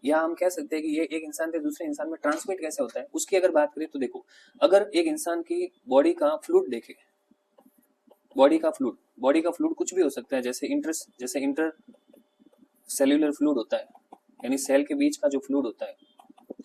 या हम कह सकते हैं कि ये एक इंसान से दूसरे इंसान में ट्रांसमिट कैसे होता है उसकी अगर बात करें तो देखो, अगर एक इंसान की बॉडी का फ्लूइड देखे, बॉडी का फ्लूइड कुछ भी हो सकता है, जैसे इंटर सेल्यूलर फ्लूइड होता है, यानी सेल के बीच का जो फ्लूइड होता है,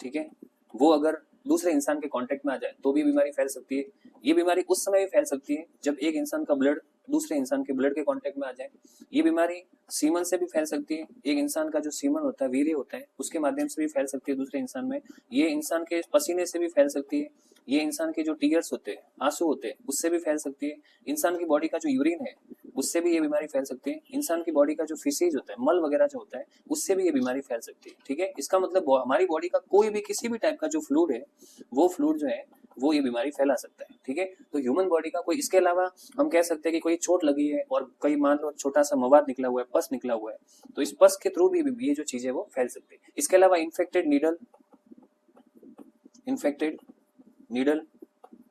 ठीक है, वो अगर दूसरे इंसान के कांटेक्ट में आ जाए तो भी बीमारी फैल सकती है। ये बीमारी उस समय भी फैल सकती है जब एक इंसान का ब्लड दूसरे इंसान के ब्लड के कांटेक्ट में आ जाए। ये बीमारी सीमन से भी फैल सकती है, एक इंसान का जो सीमन होता है, वीर्य होता है, उसके माध्यम से भी फैल सकती है दूसरे इंसान में। ये इंसान के पसीने से भी फैल सकती है, ये इंसान के जो टीयर्स होते हैं, आंसू होते हैं, उससे भी फैल सकती है। इंसान की बॉडी का जो यूरिन है उससे भी ये बीमारी फैल सकती है। इंसान की बॉडी का जो फिसीज होता है, मल वगैरह जो होता है, उससे भी ये बीमारी फैल सकती है। ठीक है, इसका मतलब हमारी बॉडी का कोई भी किसी भी टाइप का जो फ्लूइड है, वो फ्लूइड जो है वो ये बीमारी फैला सकता है। ठीक है, तो ह्यूमन बॉडी का कोई, इसके अलावा हम कह सकते हैं कि कोई चोट लगी है और कई मान लो छोटा सा मवाद निकला हुआ है, पस निकला हुआ है, तो इस पस के थ्रू भी ये जो चीजें वो फैल सकती है। इसके अलावा इन्फेक्टेड नीडल,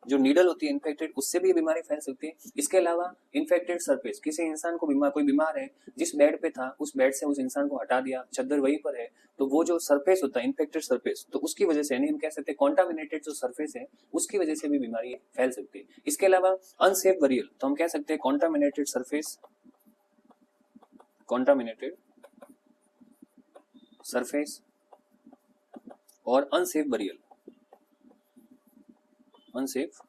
जो नीडल होती है इन्फेक्टेड, उससे भी ये बीमारी फैल सकती है। इसके अलावा इन्फेक्टेड सरफेस, किसी इंसान को कोई बीमार है, जिस बेड पे था उस बेड से उस इंसान को हटा दिया, चद्दर वहीं पर है, तो वो जो सरफेस होता है इन्फेक्टेड सरफेस, तो उसकी वजह से, यानी हम कह सकते हैं कॉन्टामिनेटेड जो सरफेस है उसकी वजह से भी बीमारी फैल सकती है। इसके अलावा अनसेफ बरियल, तो हम कह सकते हैं कॉन्टामिनेटेड सरफेस और unsafe burial, unsafe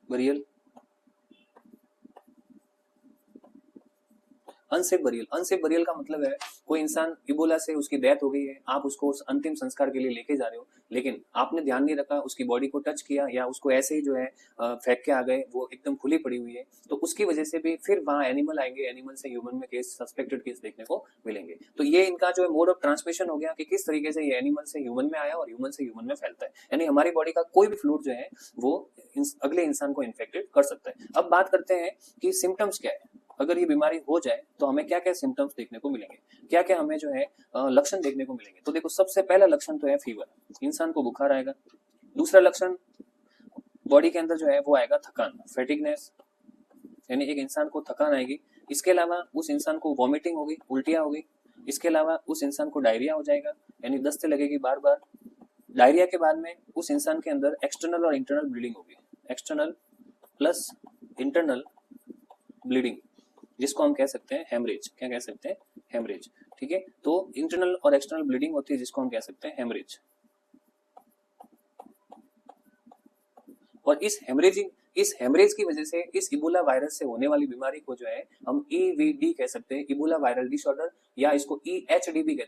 burial unsafe burial का मतलब है कोई इंसान इबोला से उसकी डेथ हो गई है, आप उसको उस अंतिम संस्कार के लिए लेके जा रहे हो, लेकिन आपने ध्यान नहीं रखा, उसकी बॉडी को टच किया या उसको ऐसे ही जो है फेंक के आ गए, वो एकदम खुली पड़ी हुई है, तो उसकी वजह से भी फिर वहां एनिमल आएंगे, एनिमल से ह्यूमन में केस, सस्पेक्टेड केस देखने को मिलेंगे। तो ये इनका जो है मोड ऑफ ट्रांसमिशन हो गया कि किस तरीके से ये एनिमल से ह्यूमन में आया और ह्यूमन से ह्यूमन में फैलता है, यानी हमारी बॉडी का कोई भी फ्लूइड जो है वो अगले इंसान को इन्फेक्टेड कर सकता है। अब बात करते हैं कि सिम्टम्स क्या है, अगर ये बीमारी हो जाए तो हमें क्या क्या सिम्टम्स देखने को मिलेंगे, क्या क्या हमें जो है लक्षण देखने को मिलेंगे। तो देखो, सबसे पहला लक्षण तो है फीवर, इंसान को बुखार आएगा। दूसरा लक्षण बॉडी के अंदर जो है वो आएगा थकान, फैटिगनेस, यानी एक इंसान को थकान आएगी। इसके अलावा उस इंसान को वॉमिटिंग होगी, उल्टियां होगी। इसके अलावा उस इंसान को डायरिया हो जाएगा, यानी दस्ते लगेगी बार बार। डायरिया के बाद में उस इंसान के अंदर एक्सटर्नल और इंटरनल ब्लीडिंग होगी, एक्सटर्नल प्लस इंटरनल ब्लीडिंग, जिसको हम कह सकते हैं हेमरेज। क्या कह सकते हैं? हेमरेज। ठीक है, तो इंटरनल और एक्सटर्नल ब्लीडिंग होती है जिसको हम कह सकते हैं हेमरेज। और इस हेमरेज की वजह से, इस इबोला वायरस से होने वाली बीमारी को जो है हम EVD कह सकते हैं, इबोला वायरल डिसऑर्डर, या इसको EHD भी कहते हैं।